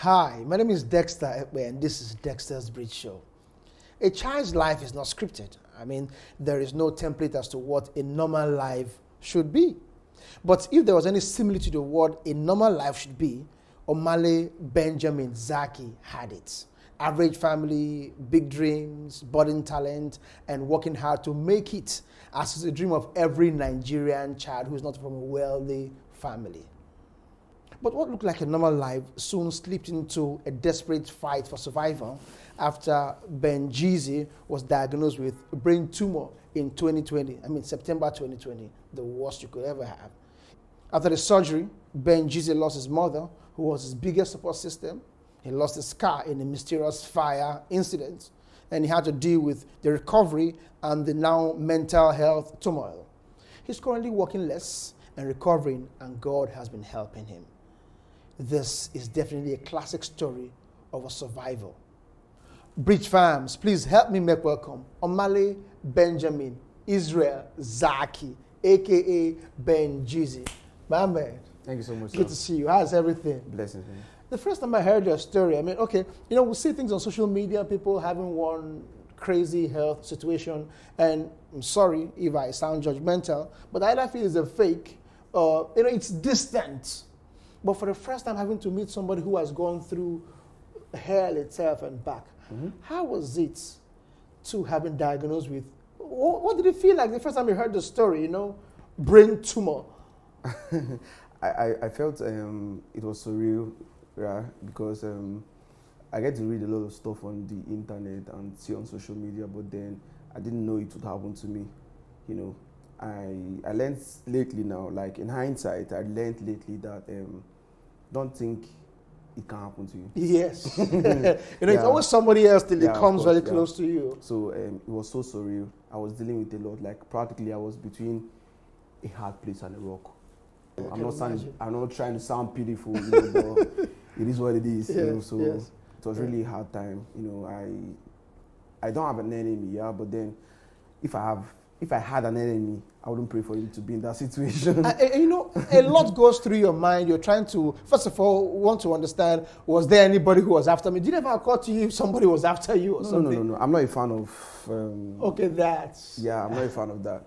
Hi, my name is Dexter Ekwe, and this is Dexter's Bridge Show. A child's life is not scripted. I mean, there is no template as to what a normal life should be. But if there was any similitude of what a normal life should be, Omale Benjamin Zaki had it. Average family, big dreams, budding talent, and working hard to make it, as is a dream of every Nigerian child who is not from a wealthy family. But what looked like a normal life soon slipped into a desperate fight for survival after Benjiszzy was diagnosed with a brain tumor in 2020. September 2020, the worst you could ever have. After the surgery, Benjiszzy lost his mother, who was his biggest support system. He lost his car in a mysterious fire incident, and he had to deal with the recovery and the now mental health turmoil. He's currently working less and recovering, and God has been helping him. This is definitely a classic story of a survival. Bridge fams, please help me make welcome Omale Benjamin Israel Zaki, aka Benjiszzy. My man. Thank you so much. Good to see you. How's everything? Blessings, man. The first time I heard your story, we see things on social media, people having one crazy health situation, and I'm sorry if I sound judgmental, but I either feel it's a fake, it's distant. But for the first time having to meet somebody who has gone through hell itself and back, how was it to have been diagnosed with, what did it feel like the first time you heard the story, brain tumor? I felt it was surreal, yeah, because I get to read a lot of stuff on the internet and see on social media, but then I didn't know it would happen to me, I learned lately now, like in hindsight, I learned lately that don't think it can happen to you. Yes. It's always somebody else till it comes very close to you. So it was so surreal. I was dealing with a lot, like practically I was between a hard place and a rock. I'm not trying to sound pitiful, but it is what it is. Yes, so yes. It was really a hard time. I don't have an enemy, but then if I had an enemy, I wouldn't pray for him to be in that situation. A lot goes through your mind. You're trying to, first of all, want to understand, was there anybody who was after me? Did it ever occur to you if somebody was after you or something? No. I'm not a fan of... Yeah, I'm not a fan of that.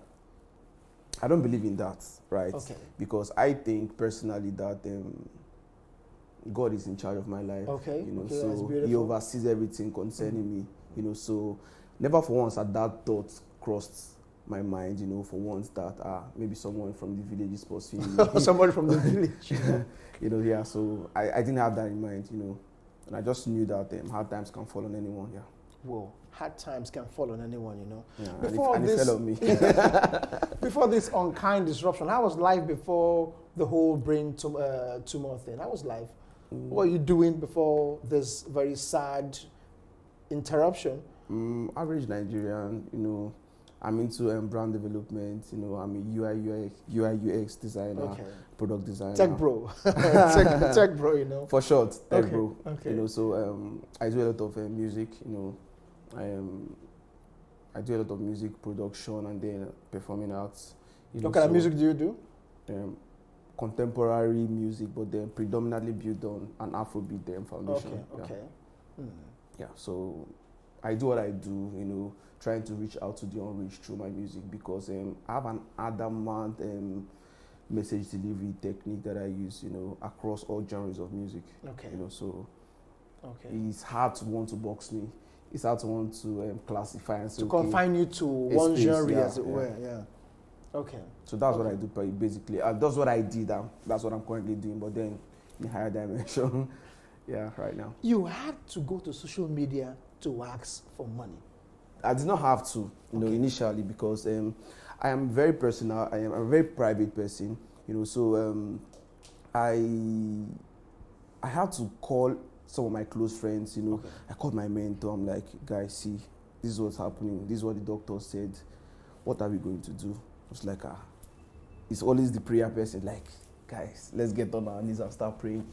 I don't believe in that, right? Okay. Because I think personally that God is in charge of my life. Okay. So He oversees everything concerning me. So never for once had that thought crossed my mind, for once that maybe someone from the village is pursuing me. Somebody from the village. So I didn't have that in mind, and I just knew that hard times can fall on anyone, Whoa, hard times can fall on anyone, Yeah, Before and it fell on me. Before this unkind disruption, how was life before the whole brain tumor thing? How was life? What were you doing before this very sad interruption? Average Nigerian, I'm into brand development, I'm a UI UX designer, product designer. Tech bro. tech bro, For short, tech bro. Okay. So I do a lot of music, I do a lot of music production and then performing arts. What kind of music do you do? Contemporary music, but then predominantly built on an Afrobeat foundation. Okay. Yeah, so I do what I do, trying to reach out to the unreached through my music because I have an adamant message delivery technique that I use, across all genres of music. Okay. It's hard to want to box me. It's hard to want to classify and say, confine you to one genre, as it were. Yeah. Okay. So that's what I do basically. That's what I did. That's what I'm currently doing, but then in a higher dimension. Right now. You had to go to social media to ask for money. I did not have to, initially because I am very personal. I'm a very private person, So I had to call some of my close friends. Okay. I called my mentor. I'm like, guys, see, this is what's happening. This is what the doctor said. What are we going to do? It's like, it's always the prayer person. Like, guys, let's get on our knees and start praying.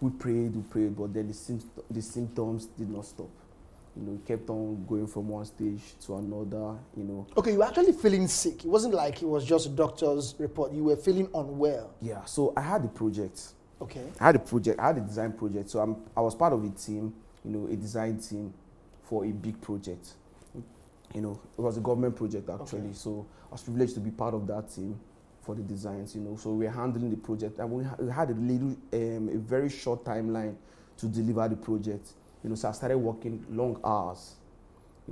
We prayed, but then the symptoms did not stop. It kept on going from one stage to another, Okay, you were actually feeling sick. It wasn't like it was just a doctor's report. You were feeling unwell. Yeah, so I had a project, Okay. I had a project, I had a design project. So I was part of a team, a design team for a big project. It was a government project actually. Okay. So I was privileged to be part of that team for the designs, So we were handling the project, and we had a very short timeline to deliver the project. So I started working long hours.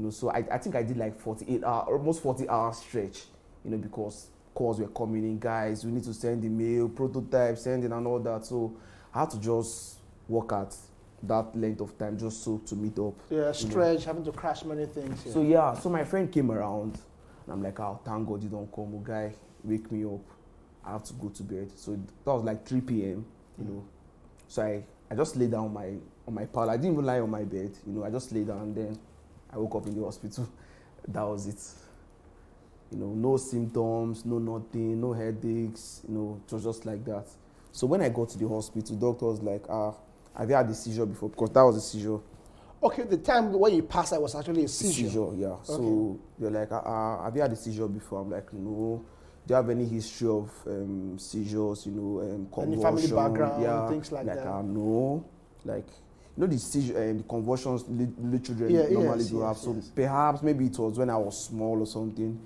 So I think I did like 48 hours, almost 40 hours stretch, because calls were coming in, guys, we need to send the mail, prototype, send it and all that. So I had to just work at that length of time just so to meet up. Yeah, stretch, having to crash many things. Yeah. So my friend came around, and I'm like, oh, thank God you don't come, oh, guy, wake me up. I have to go to bed. So that was like 3 p.m., So I just lay down on my pal. I didn't even lie on my bed, I just lay down, and then I woke up in the hospital. That was it. No symptoms, no nothing, no headaches, it was just like that. So when I got to the hospital, doctor was like, have you had a seizure before? Because that was a seizure. Okay, the time when you passed, I was actually a seizure. Yeah. Okay. So they're like, have you had a seizure before? I'm like, no. Do you have any history of seizures, convulsion? Any family background, things like that? No. Like, the seizure and the convulsions little children normally do have. So perhaps maybe it was when I was small or something,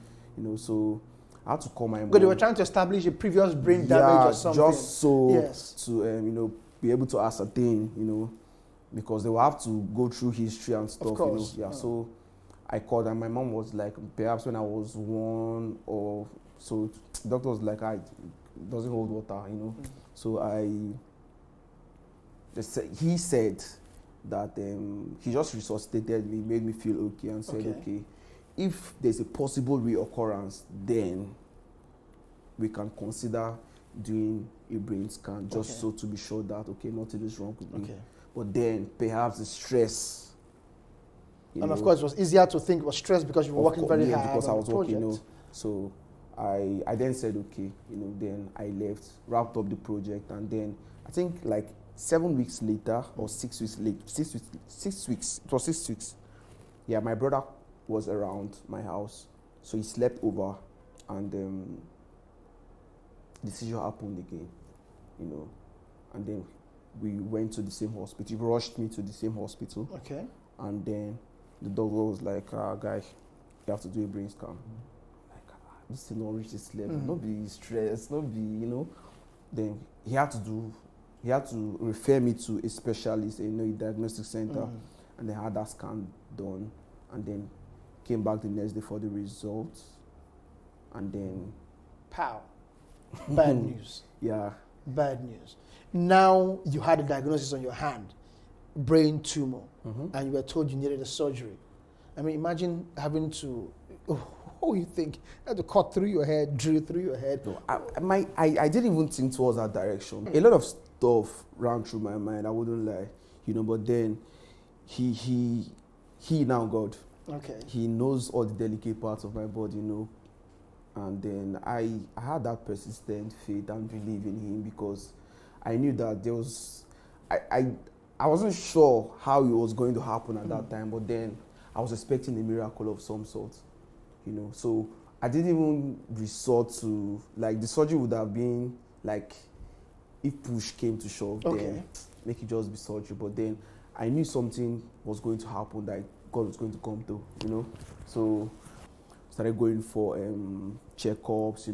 so I had to call my mom. Because they were trying to establish a previous brain damage or something. Just so to be able to ascertain, because they will have to go through history and stuff. Of course. So I called, and my mom was like, perhaps when I was 1 or so. The doctor was like, it doesn't hold water, So he said that he just resuscitated me, made me feel okay, and said, okay, if there's a possible reoccurrence, then we can consider doing a brain scan, just so to be sure that, nothing is wrong with me. But then perhaps the stress. And of course, it was easier to think it was stress because you were working very hard because I was working, So I then said, okay, then I left, wrapped up the project, and then I think like 7 weeks later or 6 weeks later, 6 weeks, it was 6 weeks. Yeah, my brother was around my house, so he slept over, and the seizure happened again, and then we went to the same hospital. He rushed me to the same hospital. Okay. And then the doctor was like, guy, you have to do a brain scan. This thing not reach this level, not be stressed, not be, Then he had to refer me to a specialist, a diagnostic center, and they had that scan done, and then came back the next day for the results, and then pow, bad news. Yeah, bad news. Now you had a diagnosis on your hand, brain tumor, and you were told you needed a surgery. I mean, imagine having to. What do you think? You had to cut through your head, drill through your head. No, I didn't even think towards that direction. A lot of stuff ran through my mind, I wouldn't lie. But then he now God. Okay. He knows all the delicate parts of my body, And then I had that persistent faith and belief in him, because I knew that there was I wasn't sure how it was going to happen at that time, but then I was expecting a miracle of some sort. So I didn't even resort to, like, the surgery would have been like, if push came to shove, then make it just be surgery. But then I knew something was going to happen, that God was going to come through, So started going for checkups,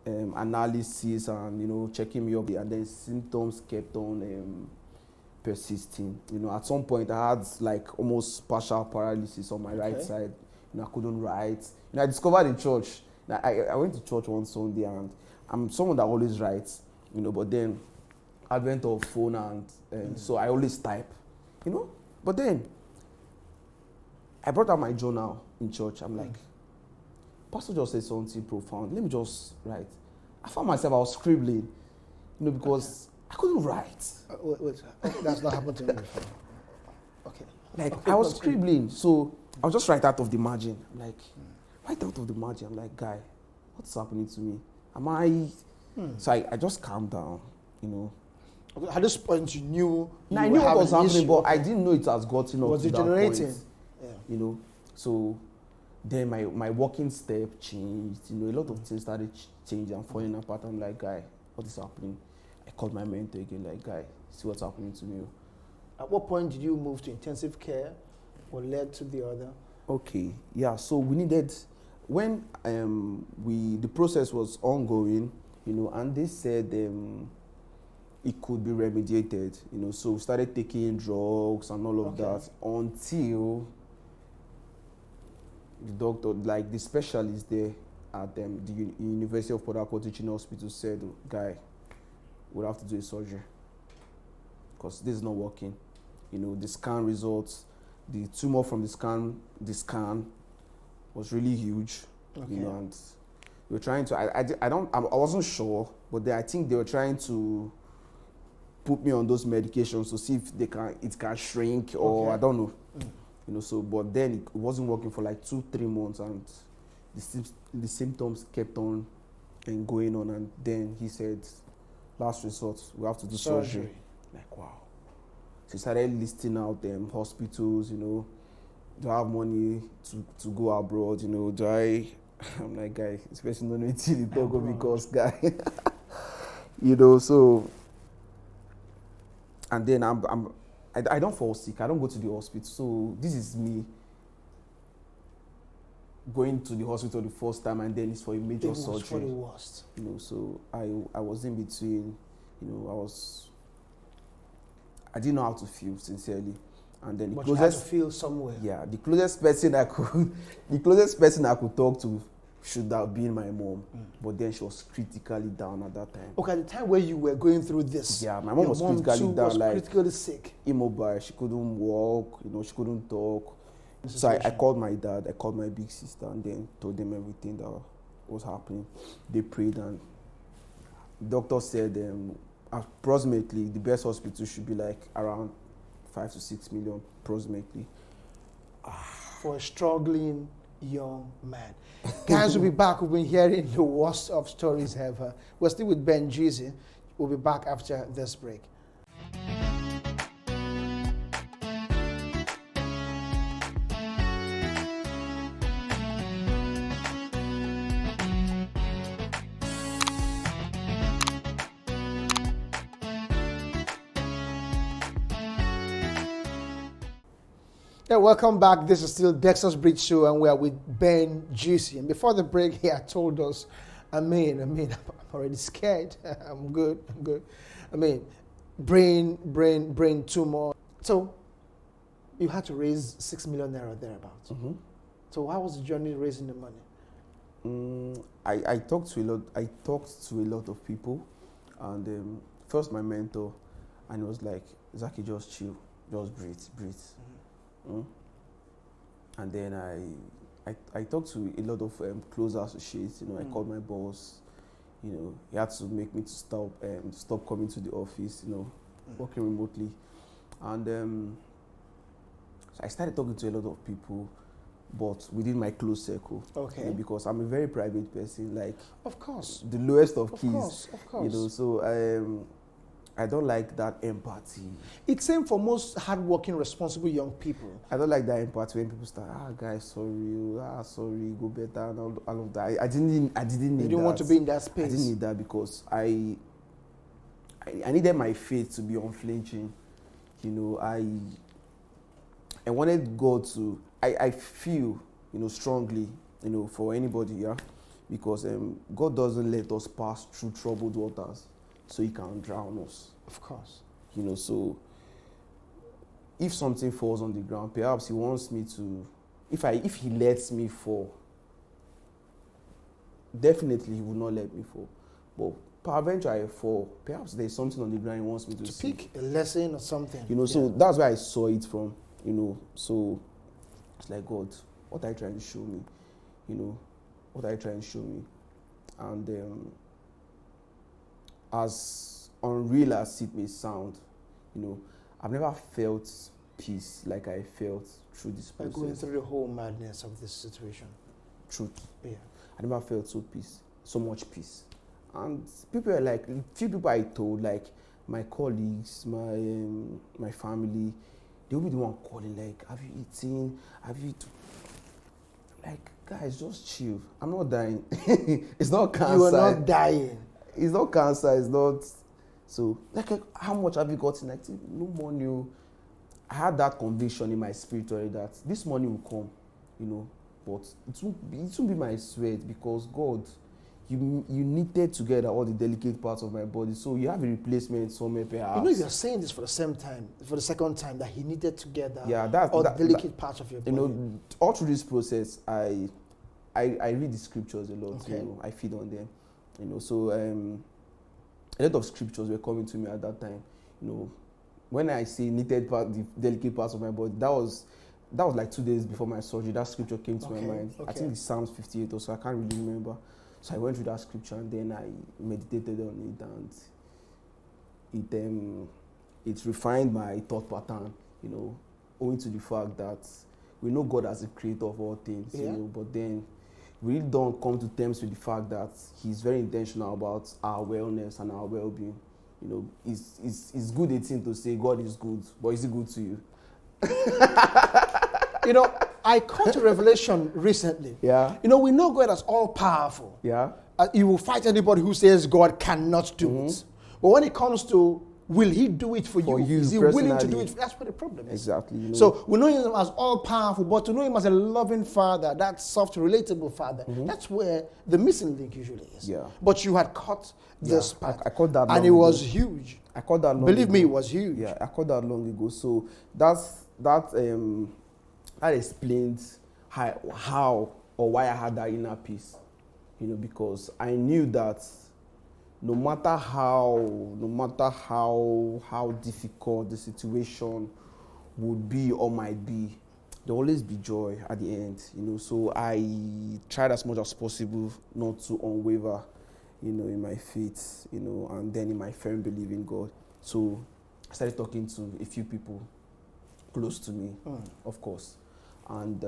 analysis, and checking me up, and then symptoms kept on persisting. At some point I had like almost partial paralysis on my right side. I couldn't write. I discovered in church. I went to church one Sunday, and I'm someone that always writes, but then advent of phone, and so I always type, But then I brought out my journal in church. I'm like, Pastor just said something profound. Let me just write. I found myself, I was scribbling, because I couldn't write. Wait, that's not happened to me before. Okay. Like, I was scribbling, so I was just write out of the margin. I'm like, write out of the margin. I'm like, guy, what's happening to me? Am I? So I just calmed down, At this point, you knew. I knew what was happening, but I didn't know it has gotten up to that point. Yeah. So then my walking step changed. A lot of things started changing and falling apart. I'm like, guy, what is happening? I called my mentor again, like, guy, see what's happening to me. At what point did you move to intensive care or led to the other? Okay, yeah, so we needed, when the process was ongoing, and they said it could be remediated, so we started taking drugs and all of that until the doctor, like the specialist there at the University of Porthacourt Teaching Hospital said, guy, we'll have to do a surgery because this is not working. The scan results, the tumor from the scan was really huge, and we were trying to, I wasn't sure, but I think they were trying to put me on those medications to see if it can shrink or I don't know. But then it wasn't working for like 2-3 months, and the symptoms kept on and going on, and then he said, last resort, we have to do surgery. Like, wow. So he started listing out hospitals, do I have money to go abroad, do I, I'm like, guy, this person don't know until the talk because guy, so, and then I don't fall sick. I don't go to the hospital. So this is me going to the hospital the first time, and then it's for a major surgery. For the worst. So I was in between. I didn't know how to feel, sincerely. And then you had to feel somewhere. Yeah, the closest person I could talk to should have been my mom, but then she was critically down at that time. Okay, at the time where you were going through this, yeah, my mom was critically down, like critically sick, immobile. She couldn't walk, she couldn't talk. So I called my dad, I called my big sister, and then told them everything that was happening. They prayed, and the doctor said approximately the best hospital should be like around 5 to 6 million, approximately. For a struggling young man. Guys, we'll be back. We've been hearing the worst of stories ever. We're still with Benjiszzy. We'll be back after this break. Yeah, welcome back. This is still Dexter's Bridge Show, and we are with Benjiszzy. And before the break, he had told us, I'm already scared. I'm good. Brain tumor. So, you had to raise 6 million naira thereabouts. Mm-hmm. So, how was the journey raising the money? I talked to a lot of people, and first my mentor, and he was like, Zaki, just chill, just breathe. And then I talked to a lot of close associates. I called my boss. He had to make me to stop coming to the office. Working remotely, and so I started talking to a lot of people, but within my close circle. Okay. Because I'm a very private person. Like, of course, the lowest of keys. Of course. So I don't like that empathy. It's same for most hardworking, responsible young people. I don't like that empathy when people start, guys, sorry, go better, and all of that. I didn't need that. You didn't want to be in that space. I didn't need that because I needed my faith to be unflinching. I wanted God to. I feel, strongly, for anybody, yeah, because God doesn't let us pass through troubled waters so He can drown us. Of course. So if something falls on the ground, perhaps He wants me to. If He lets me fall, definitely He will not let me fall. But peradventure I fall, perhaps there's something on the ground He wants me to see. Pick a lesson or something. So that's where I saw it from. So it's like, God, what are you trying to show me? What are you trying to show me? And as unreal as it may sound, I've never felt peace like I felt through this process. Going through the whole madness of this situation. Truth. Yeah. I never felt so much peace. And people are like, few people I told, like my colleagues, my family, they will be the one calling, like, have you eaten? Like, guys, just chill. I'm not dying. It's not cancer. You are not dying. It's not cancer. It's not So, like, how much have you gotten? Like, no money. Oh. I had that conviction in my spirit already that this money will come, you know, but it won't be my sweat, because God, you knitted together all the delicate parts of my body. So you have a replacement somewhere, perhaps. You know, you're saying this for the second time, that he knitted together all the delicate parts of your body. You know, all through this process, I read the scriptures a lot. Okay. You know, I feed on them. You know, so a lot of scriptures were coming to me at that time. You know, when I say knitted part, the delicate parts of my body, that was like 2 days before my surgery. That scripture came to my mind. I think it's Psalms 58 or so. I can't really remember. So I went through that scripture and then I meditated on it, and it refined my thought pattern. You know, owing to the fact that we know God as the creator of all things. You know, but then we really don't come to terms with the fact that He's very intentional about our wellness and our well-being. You know, it's good a thing to say God is good, but is He good to you? You know, I caught a revelation recently. Yeah. You know, we know God as all powerful. Yeah. You will fight anybody who says God cannot do it. But when it comes to will He do it for you? Is He willing to do it? That's what the problem is. Exactly. You know. So we know Him as all powerful, but to know Him as a loving Father, that soft, relatable Father, that's where the missing link usually is. Yeah. But you had caught this part. I caught that, and it was huge. I caught that long Believe ago. me, it was huge. Yeah, I caught that long ago. So that explains how or why I had that inner peace. You know, because I knew that no matter how difficult the situation would be or might be, there will always be joy at the end. You know, so I tried as much as possible not to unwaver, you know, in my faith, you know, and then in my firm belief in God. So I started talking to a few people close to me, of course. And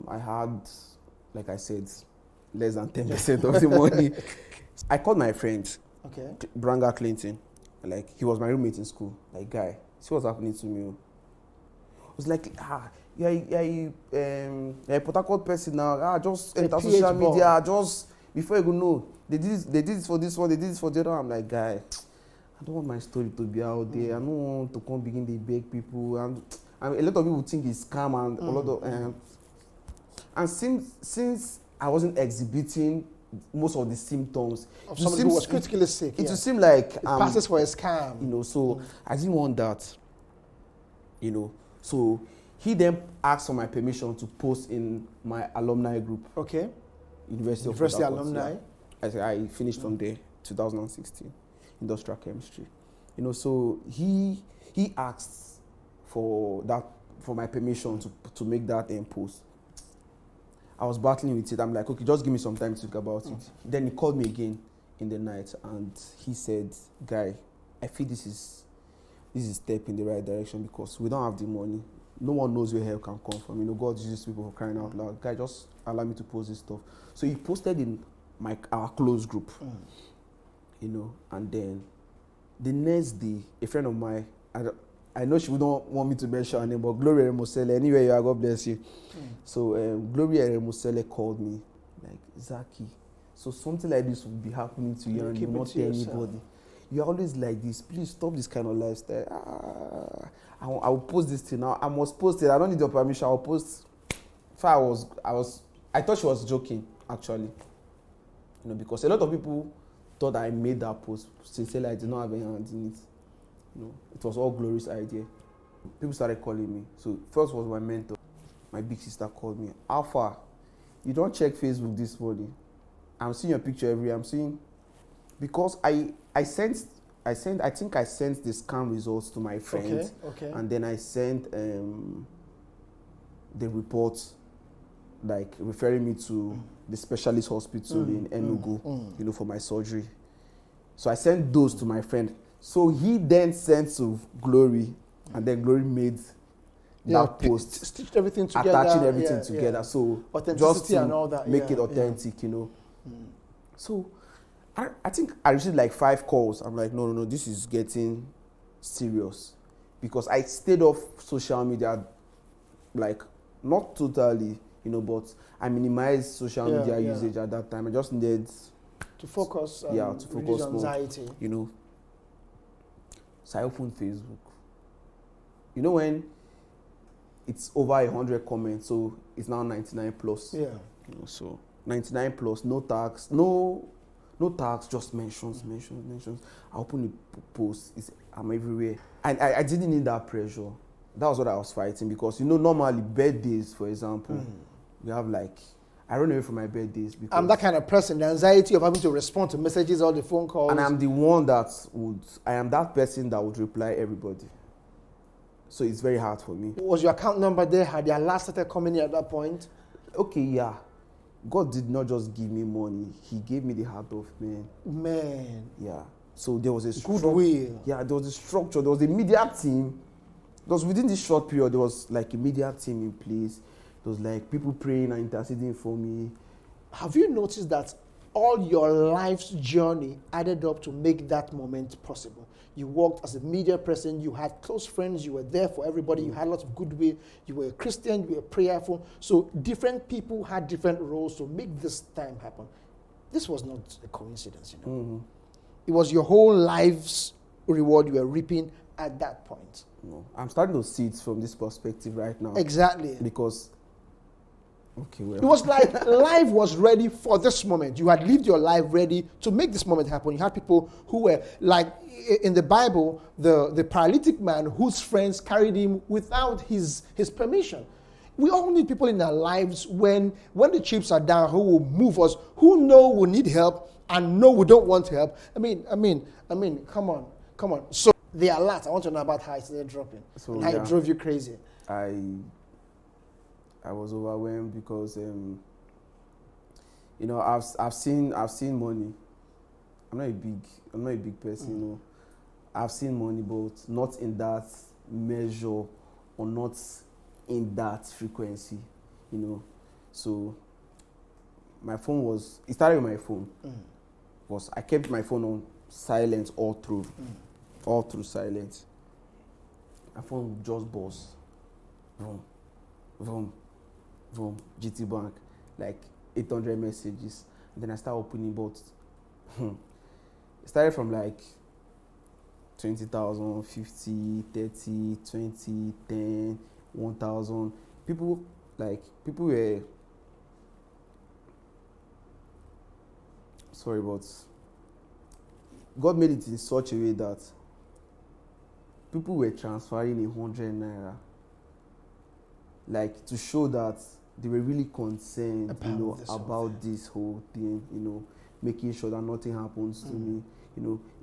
I had, like I said, less than 10% of the money. I called my friend, Branga Clinton. Like, he was my roommate in school. Like, guy, see what's happening to me. I was like, you're a Porthacourt person now. Just enter social media. Just before you go, no, they did this for this one, they did this for the other. I'm like, guy, I don't want my story to be out there. I don't want to come begin to beg people. And a lot of people think it's scam and a lot of. And since I wasn't exhibiting most of the symptoms of somebody who was critically sick, it would seem like it passes for a scam. You know, so I didn't want that. You know, so he then asked for my permission to post in my alumni group. Okay. University alumni. Yeah. I finished from there, 2016, industrial chemistry. You know, so he asked for my permission to make that post. I was battling with it. I'm like, okay, just give me some time to think about it. Then he called me again in the night and he said, guy, I feel this is a step in the right direction because we don't have the money. No one knows where help can come from. You know, God uses people for crying out loud. Guy, just allow me to post this stuff. So he posted in our close group, you know, and then the next day, a friend of mine, I know she wouldn't want me to mention her name, but Gloria Remosele, anywhere you are, God bless you. So Gloria Remosele called me, like, Zaki, so something like this will be happening to you and you will not tell anybody. You're always like this. Please stop this kind of lifestyle. I will post this thing now. I must post it. I don't need your permission. I'll post. I thought she was joking, actually. You know, because a lot of people thought I made that post. Sincerely, I did not have any hand in it. You know, it was all Glory's idea. People started calling me. So first was my mentor. My big sister called me. Alpha, you don't check Facebook this morning. I'm seeing your picture every day. I'm seeing, because I think I sent the scan results to my friend. Okay. And then I sent the report, like referring me to the specialist hospital in Enugu, you know, for my surgery. So I sent those to my friend. So he then sent to Glory, and then Glory made that post, stitched everything together, attaching everything together. So just to and all that, make it authentic, you know. So I think I received like 5 calls. I'm like, no, this is getting serious, because I stayed off social media, like not totally, you know, but I minimized social media usage at that time. I just needed to focus, to focus on anxiety, you know. So I opened Facebook. You know when it's over 100 comments, so it's now 99 plus. Yeah. You know, so 99 plus, no tags, no tags, just mentions. I opened the post. I'm everywhere, and I didn't need that pressure. That was what I was fighting, because normally birthdays, for example, we have like, I run away from my birthdays because I'm that kind of person. The anxiety of having to respond to messages, all the phone calls. and I'm the one I am that person that would reply everybody. So it's very hard for me. Was your account number there? Had your last started coming in at that point? Okay, yeah. God did not just give me money. He gave me the heart of man. Man. Yeah. So there was a goodwill. Yeah, there was a structure. There was a media team. Because within this short period, there was like a media team in place. There was like people praying and interceding for me. Have you noticed that all your life's journey added up to make that moment possible? You worked as a media person, you had close friends, you were there for everybody, you had lots of goodwill, you were a Christian, you were prayerful. So different people had different roles to make this time happen. This was not a coincidence, It was your whole life's reward you were reaping at that point. No, I'm starting to see it from this perspective right now. Exactly. Because, okay, well. It was like life was ready for this moment. You had lived your life ready to make this moment happen. You had people who were like, in the Bible, the paralytic man whose friends carried him without his permission. We all need people in our lives when the chips are down who will move us, who know we need help and know we don't want help. I mean, come on. So the alert, I want to know about how it started dropping and how it drove you crazy. I was overwhelmed because I've seen money. I'm not a big person, I've seen money, but not in that measure or not in that frequency, So my phone it started with my phone. Because I kept my phone on silent all through silent. My phone would just buzz. Vroom, vroom, vroom, GT Bank, like 800 messages. And then I started opening, but it started from like 20,000, 50, 30, 20, 10, 1,000. People were, sorry, but God made it in such a way that people were transferring 100 naira, like to show that they were really concerned, about this whole thing, making sure that nothing happens to me.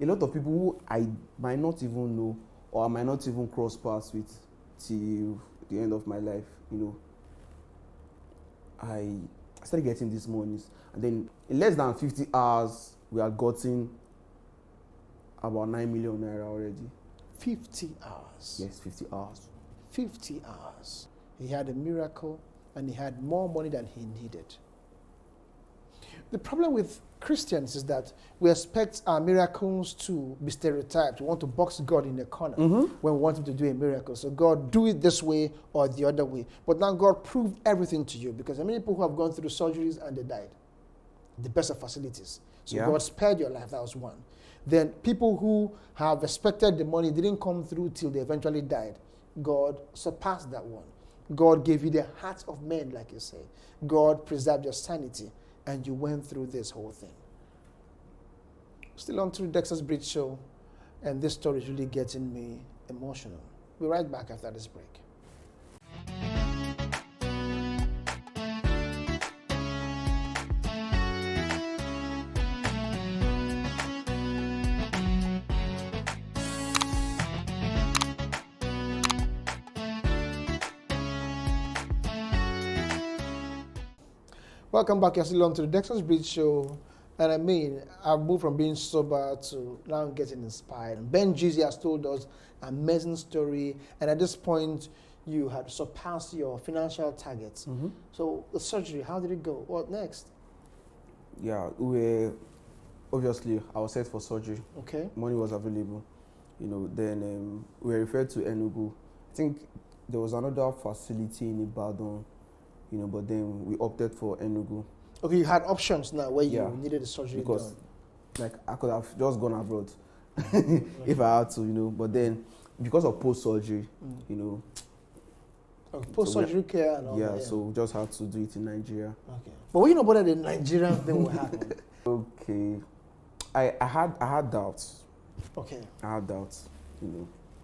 A lot of people who I might not even know or I might not even cross paths with till the end of my life, I started getting these monies, and then in less than 50 hours, we had gotten about 9 million naira already. 50 hours. Yes, 50 hours. 50 hours. He had a miracle and he had more money than he needed. The problem with Christians is that we expect our miracles to be stereotyped. We want to box God in a corner when we want him to do a miracle. So God, do it this way or the other way. But now God proved everything to you, because there are many people who have gone through surgeries and they died. The best of facilities. So God spared your life. That was one. Then people who have expected the money didn't come through till they eventually died. God surpassed that one. God gave you the hearts of men, like you say. God preserved your sanity, and you went through this whole thing. Still on to the Dexter's Bridge Show, and this story is really getting me emotional. We'll be right back after this break. Welcome back. You're still on to the Dexter's Bridge Show. And I've moved from being sober to now getting inspired. And Benjiszzy has told us an amazing story. And at this point, you had surpassed your financial targets. So the surgery, how did it go? What next? Yeah, obviously, I was set for surgery. Okay. Money was available. Then we were referred to Enugu. I think there was another facility in Ibadan, but then we opted for Enugu. Okay, you had options now where you needed the surgery because, done. like, I could have just gone abroad. if I had to, But then, because of post-surgery, Post-surgery care and all that. So we just had to do it in Nigeria. Okay. But when you know about the Nigerian thing will happen. Okay. I had doubts. Okay. I had doubts,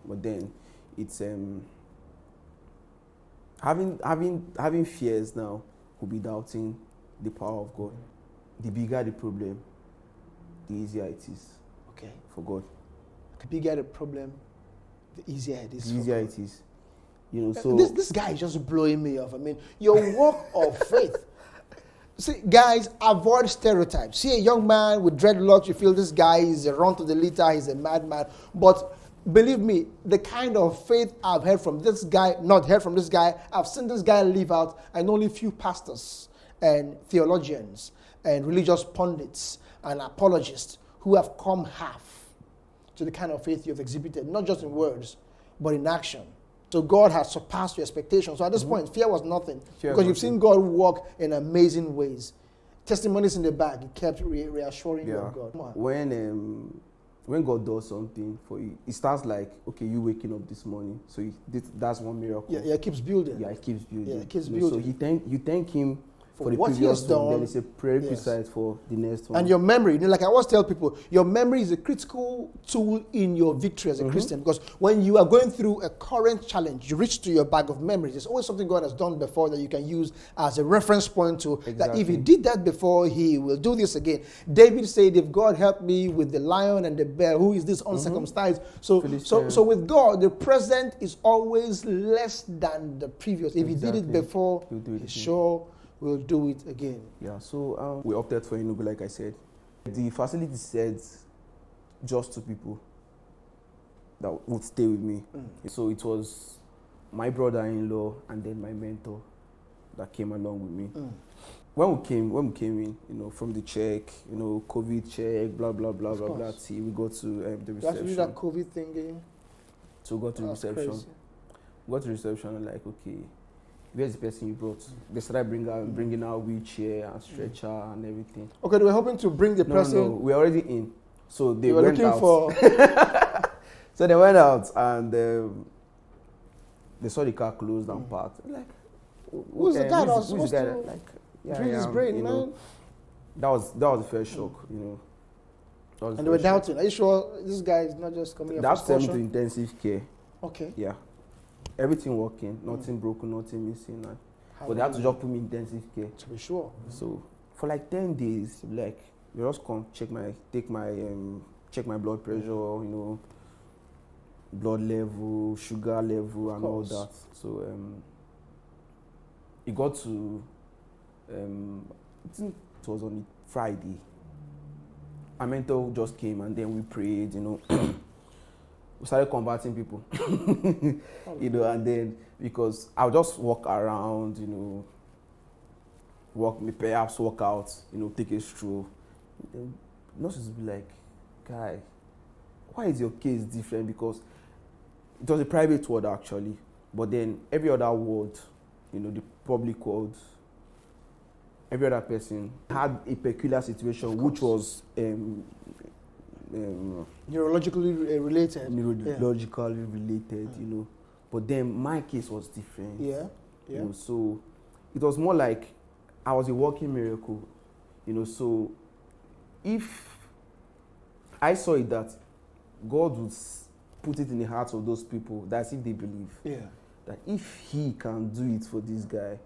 But then it's having fears now will be doubting the power of God. The bigger the problem, the easier it is. Okay. For God. The bigger the problem, the easier it is. The easier it is. So this guy is just blowing me off. I mean, your walk of faith. See, guys, avoid stereotypes. See a young man with dreadlocks, you feel this guy is a run to the liter, he's a madman. But believe me, the kind of faith I've heard from this guy, not heard from this guy, I've seen this guy live out. I know only few pastors and theologians and religious pundits and apologists who have come half to the kind of faith you've exhibited, not just in words, but in action. So God has surpassed your expectations. So at this point, fear was nothing. Because you've seen God work in amazing ways. Testimonies in the bag, He kept reassuring you of God. When God does something for you, it starts like, okay, you waking up this morning. So that's one miracle. Yeah, it keeps building. Yeah, it keeps building. Yeah, it keeps building. So you thank Him for the what previous one, then it's a prerequisite yes. for the next one. And your memory, like I always tell people, your memory is a critical tool in your victory as a Christian, because when you are going through a current challenge, you reach to your bag of memories. There's always something God has done before that you can use as a reference point to, that if He did that before, He will do this again. David said, if God helped me with the lion and the bear, who is this uncircumcised? So with God, the present is always less than the previous. If He did it before, He sure will do it again. Yeah, so we opted for Enugu, like I said. The facility said just 2 people that would stay with me. So it was my brother-in-law and then my mentor that came along with me. When we came in, from the check, COVID check, blah, blah, blah, blah, blah, we go to the reception. You have to do that COVID thing again? So we got to reception. Crazy. We got to reception and like, okay, where's the person you brought? They started bringing out wheelchair and stretcher and everything. Okay, they were hoping to bring the person. No, we're already in. So they were went looking out. For. So they went out and they saw the car closed and parked. Like, who's the guy that was supposed to drill his brain, man? That was the first shock, And they were doubting. Are you sure this guy is not just coming here for That's sent me to intensive care. Okay. Yeah. Everything working, nothing broken, nothing missing. But they had to just put me in intensive care. To be sure. So for like 10 days, like they just come check my blood pressure, blood level, sugar level, and all that. So it got to I think it was on Friday. My mentor just came and then we prayed, we started converting people, and then because I'll just walk around, perhaps walk out, take a stroll. Then nurses will be like, guy, why is your case different? Because it was a private ward actually, but then every other ward, the public ward, every other person had a peculiar situation, which was neurologically related. Neurologically related, But then my case was different. Yeah. So it was more like I was a walking miracle, So if I saw it that God would put it in the hearts of those people, that's if they believe. Yeah. That if He can do it for this guy,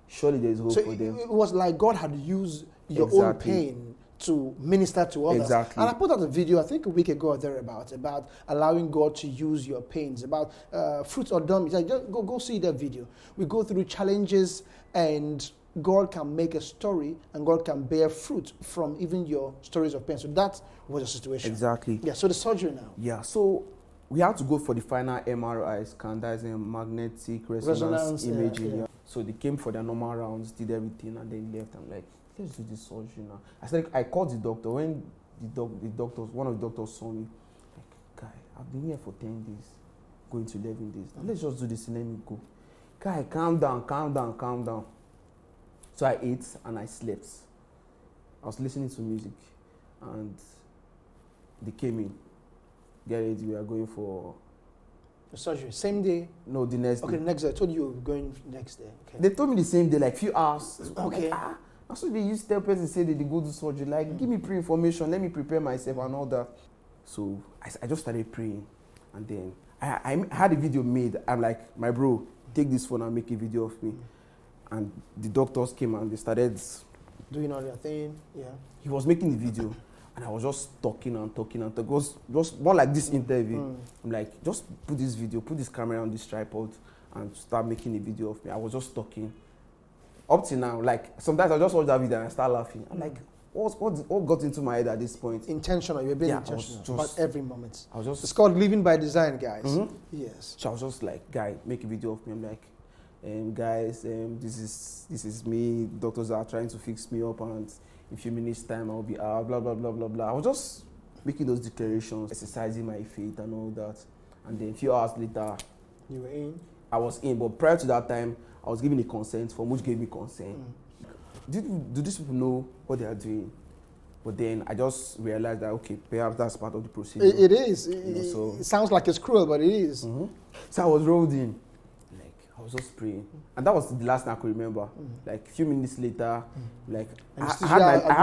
surely there is hope for them. It was like God had used your own pain to minister to others. Exactly. And I put out a video, I think a week ago or thereabouts, about allowing God to use your pains, about fruits or dummies. Go see that video. We go through challenges and God can make a story and God can bear fruit from even your stories of pain. So that was the situation. Exactly. Yeah, so the surgery now. Yeah, so we had to go for the final MRI scan, that is a magnetic resonance imaging. Yeah. So they came for their normal rounds, did everything, and then left. I'm like, let's do this surgery now. I called the doctor. When one of the doctors saw me, like, guy, I've been here for 10 days, going to 11 days. Now let's just do this and let me go. Guy, calm down. So I ate and I slept. I was listening to music, and they came in. get ready, we are going for... Surgery, same day? No, the next Okay, day. the next day. I told you were going next day. Okay. They told me the same day, like few hours. Okay. Like, that's what they used to tell person, say that they go to surgery. Like, give me pre-information, let me prepare myself and all that. So I just started praying. And then I had a video made. I'm like, my bro, take this phone and make a video of me. And the doctors came and they started doing all their thing. Yeah. He was making the video. And I was just talking and talking and talking. It was just more like this interview. I'm like, just put this video, put this camera on this tripod and start making a video of me. I was just talking. Up till now, like, sometimes I just watch that video and I start laughing. I'm like, what got into my head at this point? Intentional, you're being intentional about every moment. I was just... It's called living by design, guys. Yes. So I was just like, guy, make a video of me. I'm like, guys, this is me. Doctors are trying to fix me up and in a few minutes time I'll be out, blah, blah, blah, blah, blah. I was just making those declarations, exercising my faith and all that. And then a few hours later, you were in? I was in, but prior to that time, I was given a consent form, which gave me consent. Do these people know what they are doing? But then I just realized that, okay, perhaps that's part of the procedure. It is. So it sounds like it's cruel, but it is. So I was rolled in. Like, I was just praying. And that was the last thing I could remember. Like, a few minutes later, like, I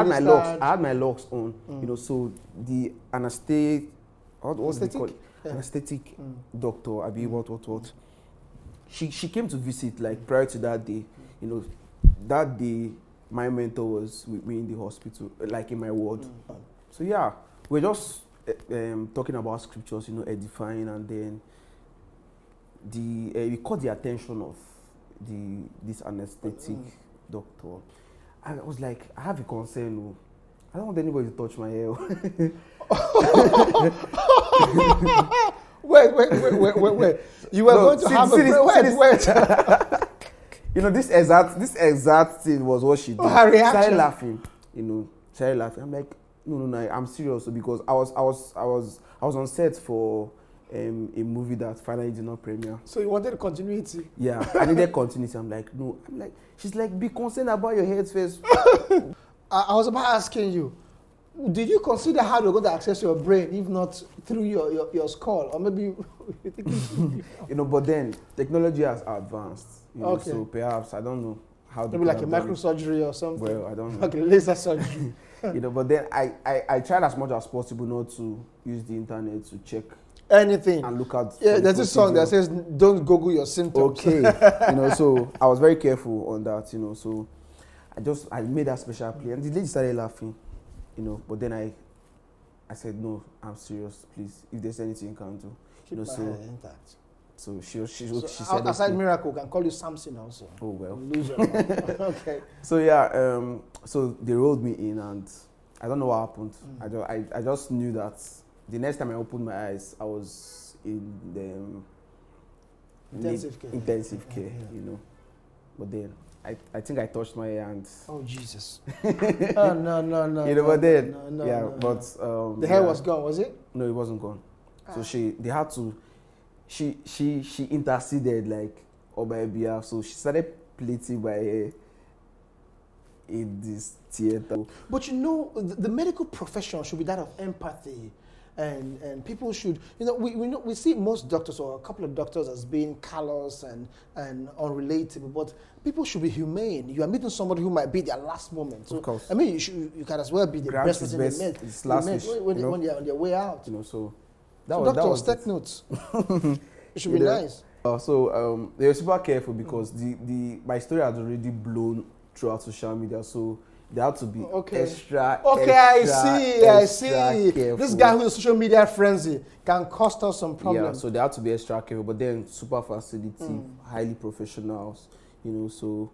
had my locks on, you know, so the anesthetic, what's it called? Yeah. Anesthetic doctor, Abi, what. She came to visit, like, prior to that day. You know, that day, my mentor was with me in the hospital, like in my ward. So yeah, we're just talking about scriptures, you know, edifying, and then we caught the attention of this anesthetic doctor. I was like, I have a concern. Oh. I don't want anybody to touch my hair. Wait. You were going to have a wait. You know, this exact thing was what she did. Her reaction. Started laughing. You know, started laughing. I'm like, no, I'm serious, because I was on set for a movie that finally did not premiere. So you wanted continuity? Yeah, I needed continuity. I'm like, no. She's like, be concerned about your head first. I was about asking you, did you consider how you're going to access your brain, if not through your skull, or maybe you think you know? But then technology has advanced. You know, so perhaps I don't know how. Maybe like a microsurgery or something. Well, I don't know. Like a laser surgery. You know, but then I tried as much as possible not to use the internet to check anything and look at. Yeah, there's this song that says, "Don't Google your symptoms." Okay, you know, so I was very careful on that. You know, so I made that special play, and the lady started laughing. You know, but then I said, no, I'm serious, please. If there's anything you can do, keep my head intact. So she said, aside miracle, can call you Samson also. Oh well. Lose your mind. Okay. So yeah, so they rolled me in, and I don't know what happened. I just knew that the next time I opened my eyes, I was in the intensive care, you know. But then I think I touched my hand. Oh Jesus! Oh no! You know, but then but the hair was gone, was it? No, it wasn't gone. So they had to. She interceded, like, on my behalf. So she started plaiting my hair in this theater. But you know, the medical profession should be that of empathy. And people should, you know, we see most doctors or a couple of doctors as being callous and unrelatable, but people should be humane. You are meeting somebody who might be their last moment. So, of course. I mean, you can as well be the best person they met when they're on their way out. You know, so doctors, take notes. It should be nice. So they were super careful because my story had already blown throughout social media, so they have to be extra. Okay, I see. Careful. This guy who's social media frenzy can cost us some problems. Yeah, so they have to be extra careful. But then super facility, highly professionals, you know. So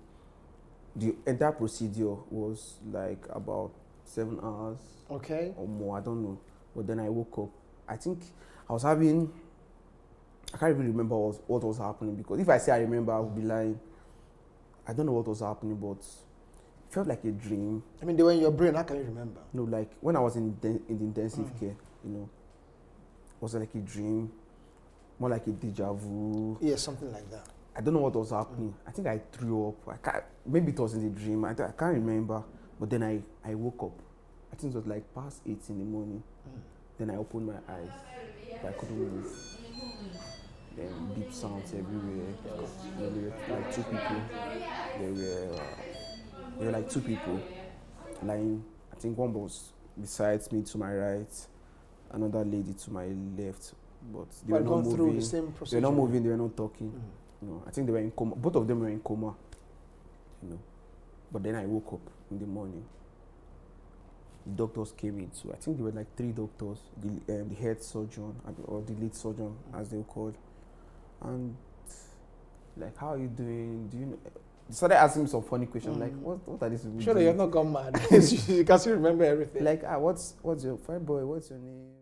the entire procedure was like about 7 hours. Okay. Or more, I don't know. But then I woke up. I think I was having. I can't even remember what was happening, because if I say I remember, I would be lying. I don't know what was happening, but felt like a dream. I mean, they were in your brain. How can you remember? No, like when I was in the intensive care, you know, was it like a dream, more like a deja vu? Yeah, something like that. I don't know what was happening. I think I threw up. Maybe it was in the dream. I can't remember. But then I woke up. I think it was like past 8 in the morning. Then I opened my eyes. but I couldn't move. Then beep sounds everywhere. There were like two people. There were like two people lying. I think one was beside me to my right, another lady to my left. But they were not going moving. through the same procedure. They were not moving. They were not talking. You know, I think they were in coma. Both of them were in coma. You know, but then I woke up in the morning. The doctors came in too. I think there were like 3 doctors, the head surgeon or the lead surgeon, as they were called, and like, how are you doing? Do you know? They started asking me some funny questions like, what are these people Sure, doing? you have not gone mad. You can still remember everything. Like, what's your fine boy? What's your name?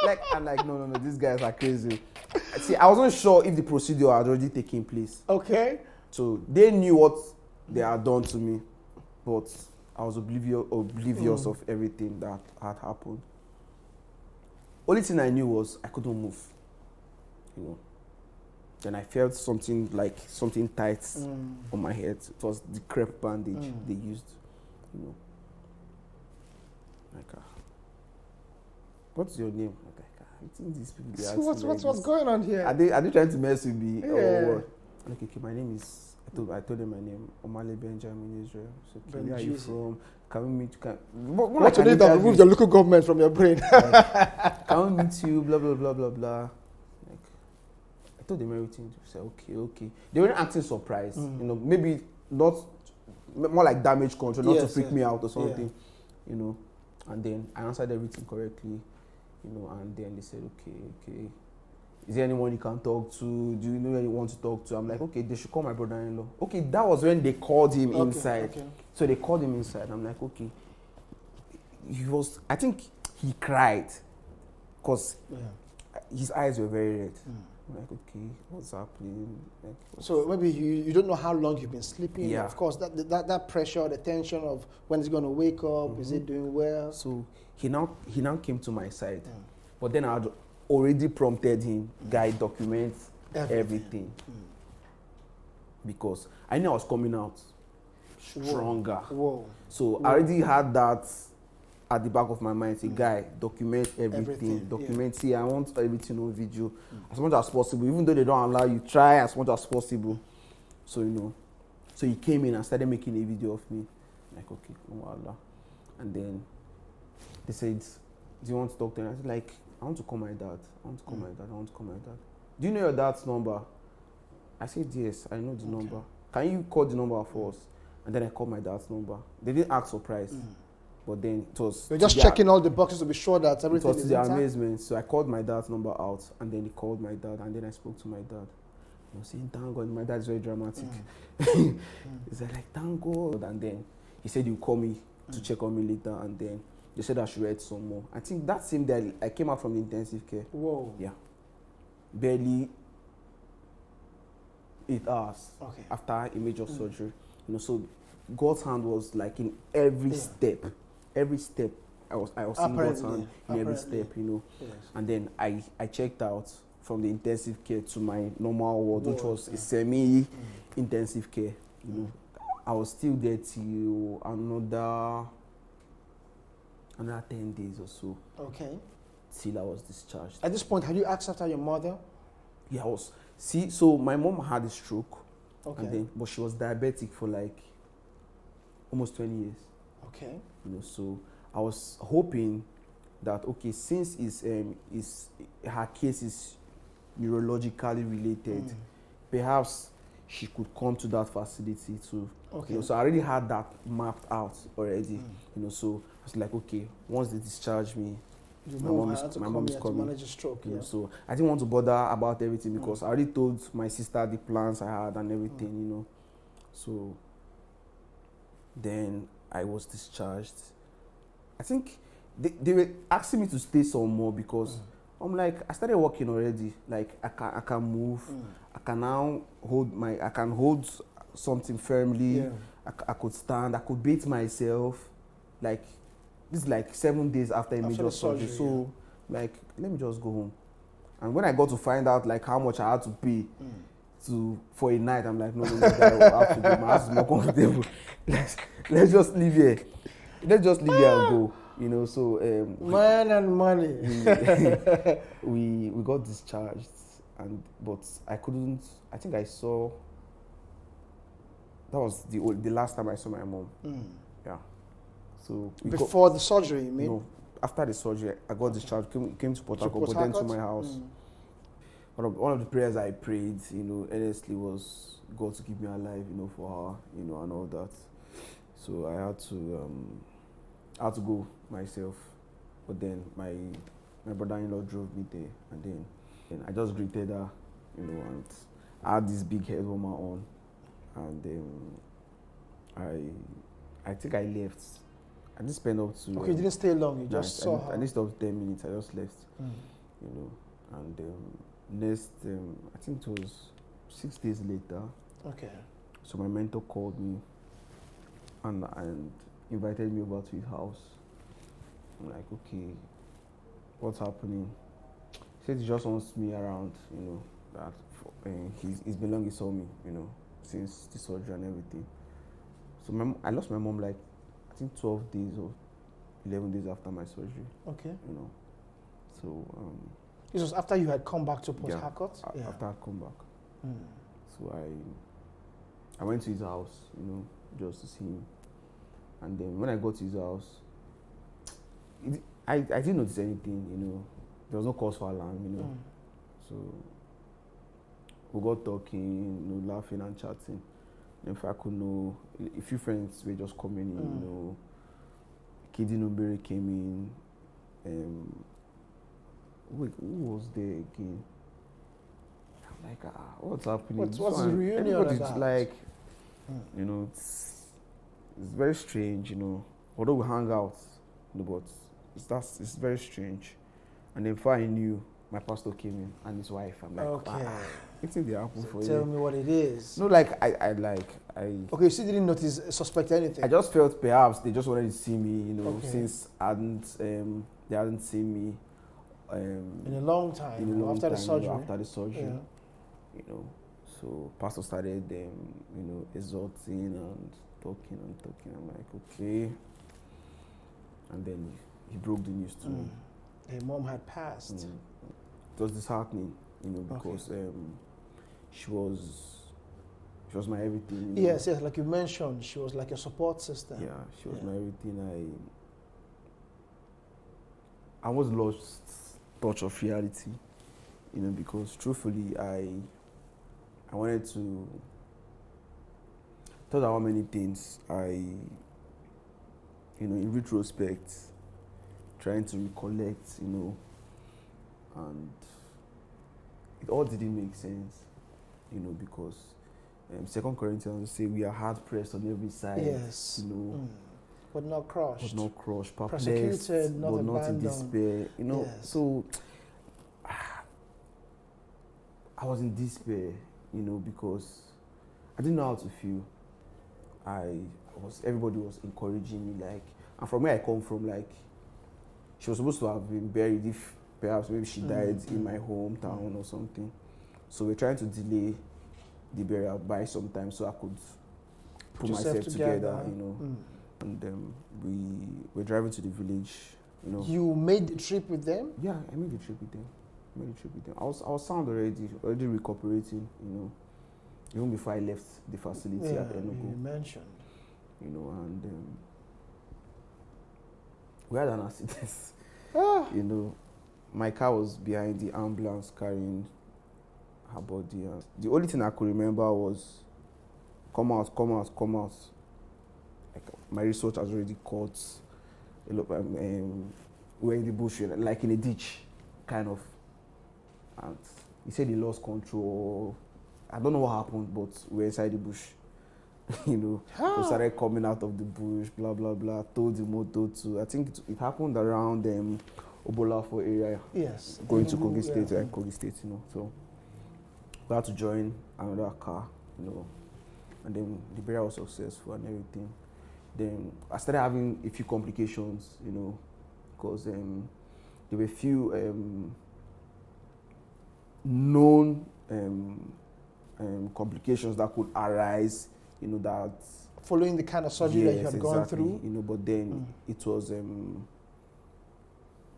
Like, I'm like, no, these guys are crazy. See, I wasn't sure if the procedure had already taken place. Okay. So they knew what they had done to me, but I was oblivious of everything that had happened. Only thing I knew was I couldn't move. You know. Then I felt something tight on my head. It was the crepe bandage they used. You know. Like, what's your name? Like, I think these people. So what's going on here? Are they trying to mess with me? Yeah. Or what? Like, okay, my name is. I told them my name, Benjiszzy in Israel. So, where are you from? Can we meet? What you need to remove the local government from your brain? Like, can we meet you? Blah blah blah blah blah. Like, I told them everything. They said okay. They weren't acting surprised. You know, maybe not more like damage control, not to freak me out or something. Yeah. You know, and then I answered everything correctly. You know, and then they said, okay. Is there anyone you can talk to? Do you know anyone you want to talk to? I'm like, okay, they should call my brother-in-law. Okay, that was when they called him inside. Okay. So they called him inside. I'm like, okay. I think he cried because his eyes were very red. I'm like, okay, what's happening? Like, so maybe you don't know how long you've been sleeping. Yeah. Of course, that pressure, the tension of when he's going to wake up, is he doing well? So he now came to my side. But then I had already prompted him, guy, document everything. Because I knew I was coming out stronger. Whoa. So I already had that at the back of my mind. Say, guy, document everything. Document, see, I want everything on video as much as possible. Even though they don't allow you, try as much as possible. So, you know, so he came in and started making a video of me. Like, okay, voila. And then they said, do you want to talk to him? I said, like, I want to call my dad. I want to call my dad. Do you know your dad's number? I said, yes, I know the number. Can you call the number for us? And then I called my dad's number. They didn't ask for price. But then it was... They're just checking all the boxes to be sure that everything is intact. It was to their amazement. So I called my dad's number out, and then he called my dad, and then I spoke to my dad. I was saying, thank God. My dad's very dramatic. He said, like, thank God. And then he said, you call me to check on me later, and then they said I should write some more. I think that same day I came out from the intensive care. Whoa. Yeah. Barely 8 hours after a major surgery. You know, so God's hand was like in every step. Every step I was seeing God's hand in every step, you know. Yes. And then I checked out from the intensive care to my normal ward, which was a semi-intensive care. You know, I was still there till another 10 days or so. Okay. Till I was discharged. At this point, had you asked after your mother? Yeah, I was. See, so my mom had a stroke. Okay. And then, but she was diabetic for like almost 20 years. Okay. You know, so I was hoping that, okay, since her case is neurologically related, perhaps she could come to that facility too. Okay. You know, so I already had that mapped out already. You know, so I was like, okay, once they discharge me, my mom is coming. To manage a stroke, you know, so I didn't want to bother about everything because I already told my sister the plans I had and everything, you know. So then I was discharged. I think they were asking me to stay some more because I'm like, I started working already. Like I can move. I can now hold something firmly. Yeah. I could stand. I could bathe myself. Like this is like 7 days after a major surgery. So like, let me just go home. And when I got to find out like how much I had to pay for a night, I'm like, no, I have to go. My house is more comfortable. Let's just leave here. Let's just leave here and go. You know, so Man and money. we got discharged, but I couldn't. I think I saw. That was the last time I saw my mom. Yeah. So Before the surgery, you mean? No, after the surgery, I got discharged. Came to Porthacourt, but then to my house. One of the prayers I prayed, you know, earnestly was God to keep me alive, you know, for her, you know, and all that. So I had to go myself, but then my brother-in-law drove me there, and then I just greeted her, you know, and I had this big head warmer on, and I think I left. I didn't spend up to. Okay, you didn't stay long. You just saw her. I didn't stop 10 minutes. I just left, you know, and next, I think it was 6 days later. Okay. So my mentor called me and invited me over to his house. I'm like, okay, what's happening? He said he just wants me around, you know, that he's been long he saw me, you know, since the surgery and everything. So I lost my mom like, I think 12 days or 11 days after my surgery. Okay. You know, so. This was after you had come back to Porthacourt? Yeah, after I come back. So I went to his house, you know, just to see him. And then when I got to his house, I didn't notice anything, you know. There was no cause for alarm, you know. So we got talking, you know, laughing and chatting. And if I could know, a few friends were just coming in, you know. Kidi Numbere came in. Wait, who was there again? I'm like, what's happening? What's the reunion about? Like, you know, it's very strange, you know. Although we hang out, you know, but it's very strange. And then before I knew, my pastor came in and his wife. I'm like, okay. It's in the apple so for you. Tell me what it is. No, like I. Okay, you still didn't suspect anything. I just felt perhaps they just wanted to see me, you know, okay. since they hadn't seen me. In a long time, after the surgery. After the surgery, you know, so pastor started, you know, exhorting and talking. I'm like, okay, and then he broke the news to me. Her mom had passed. It was disheartening, you know, because she was my everything. You know? Yes, like you mentioned, she was like a support system. Yeah, she was my everything. I was lost touch of reality, you know, because truthfully, I wanted to tell her how many things you know, in retrospect, trying to recollect, you know, and it all didn't make sense, you know, because 2 Corinthians say we are hard pressed on every side, yes, you know, but not crushed, perplexed, persecuted, not but abandoned. not in despair, you know. Yes. So I was in despair, you know, because I didn't know how to feel. Everybody was encouraging me, like, and from where I come from, like, she was supposed to have been buried if perhaps maybe she died in my hometown or something. So we're trying to delay the burial by some time so I could put myself together, you know. And we're driving to the village, you know. You made the trip with them? Yeah, I made the trip with them. I was sound already recuperating, you know, even before I left the facility at Enugu. You mentioned. You know, and we had an accident. You know, my car was behind the ambulance carrying her body. And the only thing I could remember was, come out. Like, my research has already caught. We're in the bush, like in a ditch, kind of. And he said he lost control. I don't know what happened, but we're inside the bush. You know, we started coming out of the bush, blah, blah, blah. Told the motor to, I think it happened around Obolafo area. Yes. Going to Kogi State, you know. So we had to join another car, you know. And then the burial was successful and everything. Then I started having a few complications, you know, because there were a few known complications that could arise, you know, that following the kind of surgery that you had gone through. You know, but then it was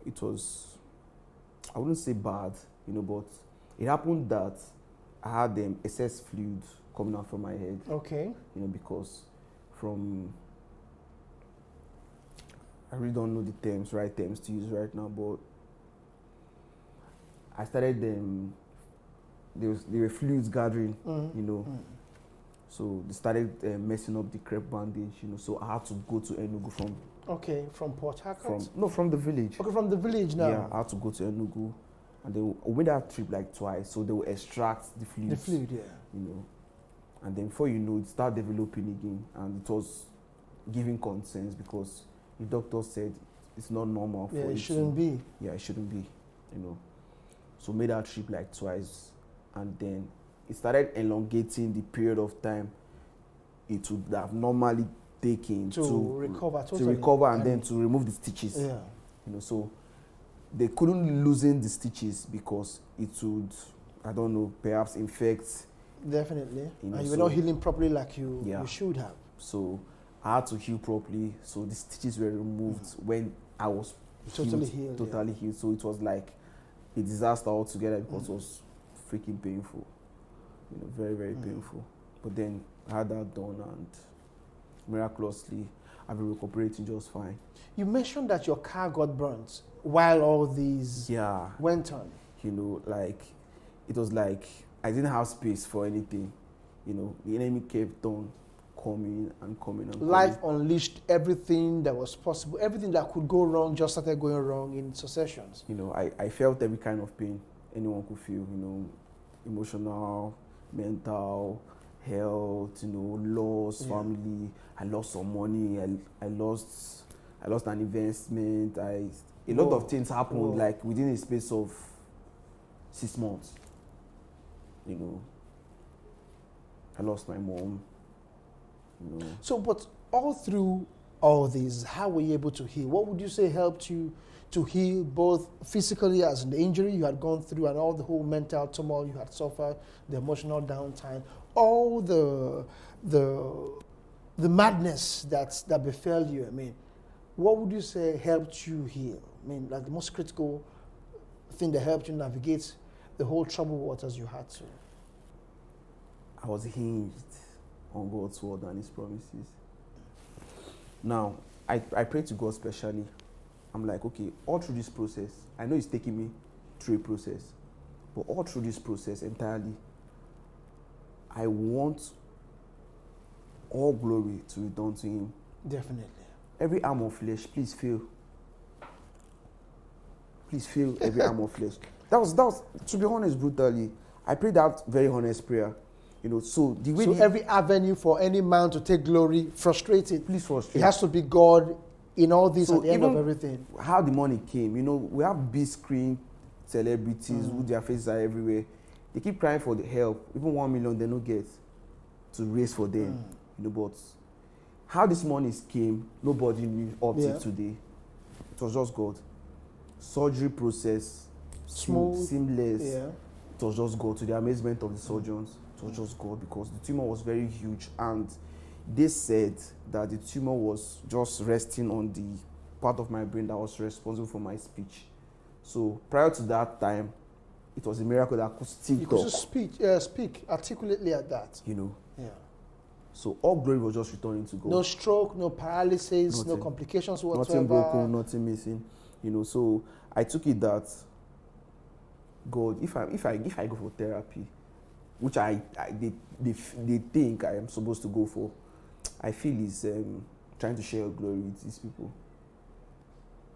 it was, I wouldn't say bad, but it happened that I had excess fluid coming out from my head. Okay. Because from, I really don't know the right terms to use right now, but I started there were fluids gathering, So they started messing up the crepe bandage, so I had to go to Enugu from. Okay, from Porthacourt? From the village. Okay, from the village now. Yeah, I had to go to Enugu, and they made that trip like twice, so they will extract the fluids. The fluid, yeah. And then before you know it, start developing again, and it was giving concerns because the doctor said it's not normal for it. Yeah, it shouldn't be. Yeah, it shouldn't be, So made that trip like twice, and then it started elongating the period of time it would have normally taken to recover totally. To recover and then to remove the stitches. Yeah. So they couldn't loosen the stitches because it would, I don't know, perhaps infect. Definitely. And you were not healing properly like you should have. So I had to heal properly. So the stitches were removed when I was totally healed. Totally healed. So it was like a disaster altogether because it was freaking painful. Very, very painful. But then I had that done, and miraculously I've been recuperating just fine. You mentioned that your car got burnt while all these went on. It was like I didn't have space for anything. The enemy kept on coming and coming and Life unleashed everything that was possible. Everything that could go wrong just started going wrong in successions. I felt every kind of pain anyone could feel, emotional, mental, health, loss, family. I lost some money. I lost an investment. A lot of things happened like within a space of 6 months. I lost my mom. So, but all through all this, how were you able to heal? What would you say helped you to heal both physically as an injury you had gone through and all the whole mental turmoil you had suffered, the emotional downtime, all the madness that befell you? I mean, what would you say helped you heal? I mean, like the most critical thing that helped you navigate the whole troubled waters you had to? I was hinged on God's word and His promises. Now, I pray to God specially. I'm like, okay, all through this process, I know He's taking me through a process, but all through this process entirely, I want all glory to return to Him. Definitely. Every arm of flesh, please feel. Please feel every arm of flesh. That was, to be honest, brutally, I prayed that very honest prayer. So the way every avenue for any man to take glory, frustrated. Please frustrate. It has to be God in all this at the end of everything. How the money came, we have big screen celebrities who their faces are everywhere. They keep crying for the help. Even 1 million they don't get to raise for them. But how this money came, nobody knew up to today. It was just God. Surgery process, smooth, seamless. Yeah. It was just God. To the amazement of the surgeons, it was just God because the tumor was very huge, and they said that the tumor was just resting on the part of my brain that was responsible for my speech. So prior to that time, it was a miracle that I could still talk. You could speak articulately at that. Yeah. So all glory was just returning to God. No stroke, no paralysis, no complications whatsoever. Nothing broken, nothing missing. So I took it that God, if I go for therapy, which they think I am supposed to go for, I feel is trying to share glory with these people.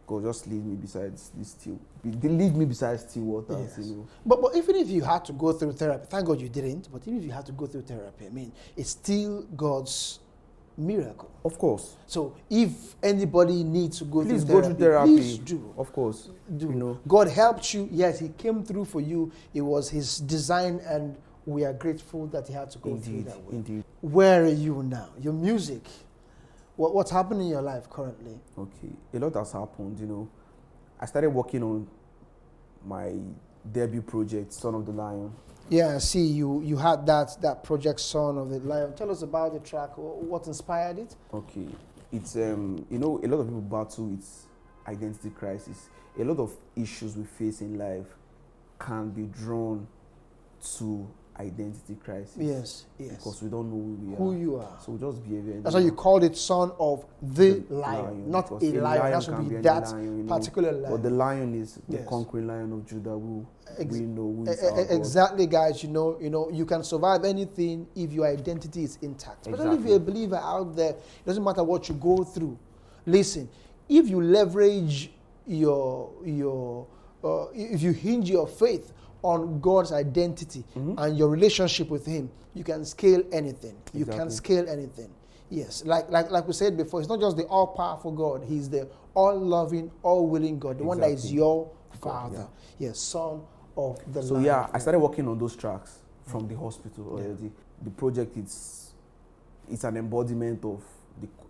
God, just lead me beside this still. Lead me beside still waters. Yes. But even if you had to go through therapy, thank God you didn't. But even if you had to go through therapy, I mean, it's still God's miracle. Of course. So if anybody needs to go please through go through therapy. Please do. Of course. Do. God helped you. Yes, He came through for you. It was His design, and we are grateful that He had to go through that way. Indeed. Where are you now? Your music. What's happening in your life currently? Okay, a lot has happened. I started working on my debut project, Son of the Lion. Yeah, I see you had that project, Son of the Lion. Tell us about the track. What inspired it? Okay, it's a lot of people battle with identity crisis. a lot of issues we face in life can be drawn to identity crisis. Yes. Because we don't know who you are. So we just behave. That's why you called it son of the lion, not a lion. That should be that lion, particular lion. But the lion is the conquering lion of Judah, who we know who is our God. Exactly, guys. You can survive anything if your identity is intact. Especially if you're a believer out there, it doesn't matter what you go through. Listen, if you leverage if you hinge your faith on God's identity and your relationship with Him, you can scale anything. You can scale anything. Yes, like we said before, it's not just the all-powerful God. He's the all-loving, all-willing God, the one that is your Father. Yes, Son of the Lion. So I started working on those tracks from the hospital already. The project it's an embodiment of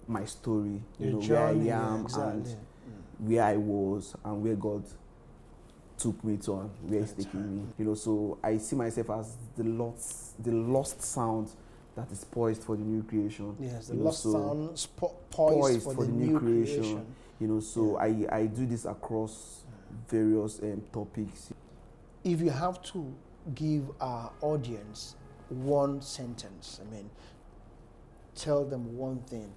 my story, where I am and where I was and where God took me to and where He's taking me. So I see myself as the lost sound that is poised for the new creation. Yes, the lost sound poised for the new creation. So I do this across various topics. If you have to give our audience one sentence, tell them one thing.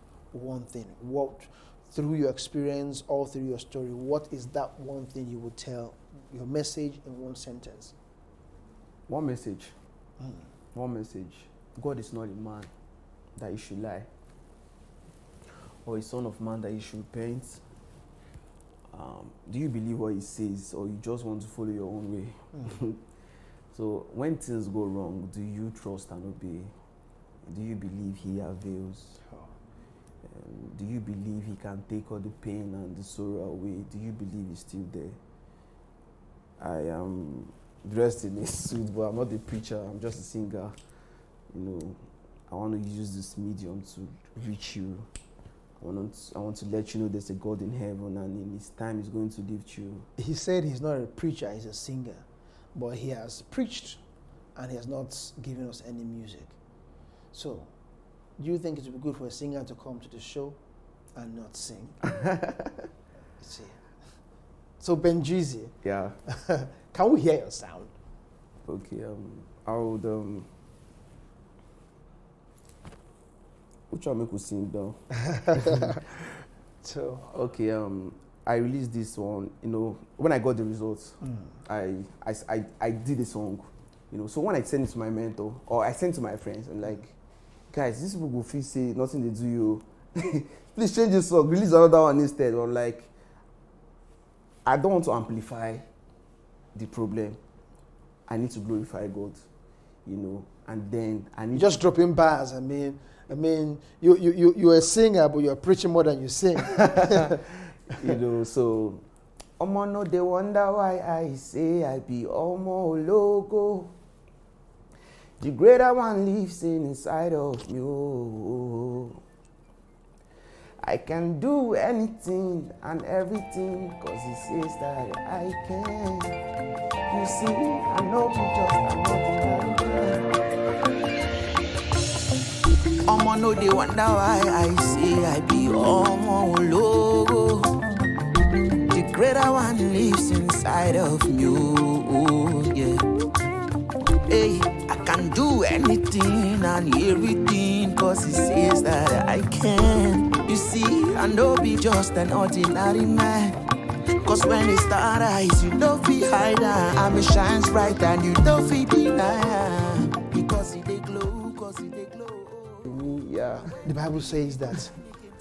What, through your experience or through your story, what is that one thing you would tell? Your message in one sentence. One message. One message. God is not a man that He should lie, or a son of man that He should repent. Do you believe what He says, or you just want to follow your own way? So when things go wrong, do you trust and obey? Do you believe He avails? Do you believe He can take all the pain and the sorrow away? Do you believe He's still there? I am dressed in a suit, but I'm not a preacher. I'm just a singer. I want to use this medium to reach you. I want to let you know there's a God in heaven, and in His time He's going to lift you. He said He's not a preacher, He's a singer. But He has preached, and He has not given us any music. So, do you think it would be good for a singer to come to the show and not sing? See. So Benjiszzy, can we hear your sound? Okay, I would which one make we sing down? So okay, I released this one. When I got the results, I did a song. So when I sent it to my mentor or I sent it to my friends, I'm like, guys, these people will feel say nothing they do you. Please change this song, release another one instead. I'm like, I don't want to amplify the problem. I need to glorify God, and then I need just dropping bars. You're a singer, but you're preaching more than you sing. So no, they wonder why I say I be Omo logo. The greater one lives inside of me. Oh. I can do anything and everything, cause He says that I can. You see, I know Omo no, they wonder why I say I be Omo logo. The greater one lives inside of me. Oh, yeah. Hey, I can do anything and everything, cause He says that I can. You see, I know be just an ordinary man. Cause when the star rise, you don't feel hide. I'm a shines bright and you don't feel deny. Because they glow, Yeah. The Bible says that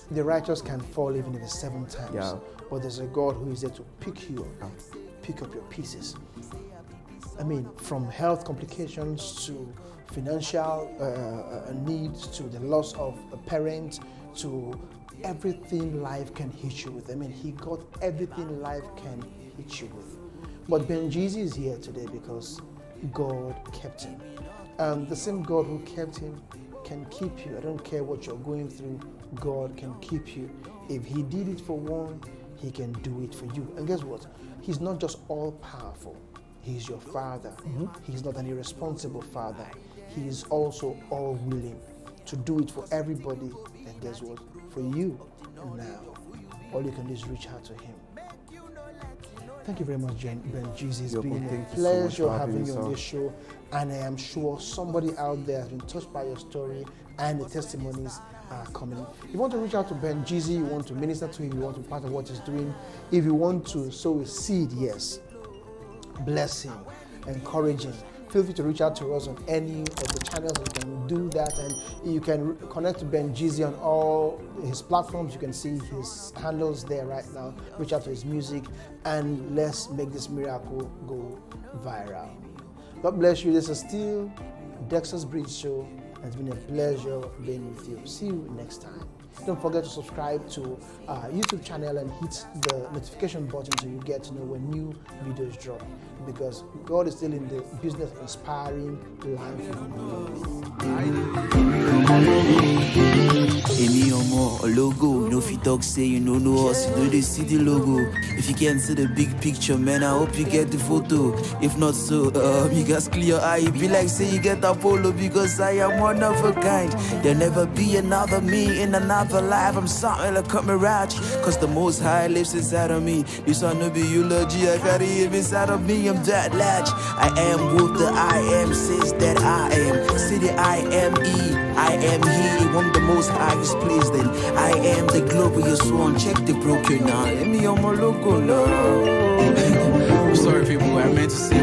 the righteous can fall even if it's 7 times. Yeah. But there's a God who is there to pick you up, pick up your pieces. From health complications to financial needs to the loss of a parent to everything life can hit you with. He got everything life can hit you with. But Benjiszzy is here today because God kept him. The same God who kept him can keep you. I don't care what you're going through, God can keep you. If He did it for one, He can do it for you. And guess what? He's not just all-powerful. He's your Father. He's not an irresponsible Father. He is also all-willing to do it for everybody. And guess what? For you. And now, all you can do is reach out to Him. Thank you very much, Benjiszzy. It's You're been welcome. a Thank you so much pleasure for having having you me, on sir. this show. And I am sure somebody out there has been touched by your story, and the testimonies are coming. If you want to reach out to Benjiszzy, you want to minister to him, you want to be part of what he's doing, if you want to sow a seed, yes, bless him, encourage him, feel free to reach out to us on any of the channels. You can do that, and you can connect to Benjiszzy on all his platforms. You can see his handles there right now. Reach out to his music, and let's make this miracle go viral. God bless you. This is still Dexter's Bridge Show. It's been a pleasure being with you. See you next time. Don't forget to subscribe to our YouTube channel and hit the notification button so you get to know when new videos drop. Because God is still in the business of inspiring life. Emi omo logo, no fit talk say you know us, you know they see the logo. If you can't see the big picture, man, I hope you get the photo. If not so, you guys clear your eye. Be like say you get Apollo because I am one of a kind. There'll never be another me in another life. I'm something like a mirage, cause the most high lives inside of me. This one no be eulogy, I carry it inside of me. I'm that latch. I am what the I am says that I am. See the I am E, I am he. I'm the most highest place, then I am the glorious one. Check the broken now. Let me on my logo now. I'm sorry, people. I meant to say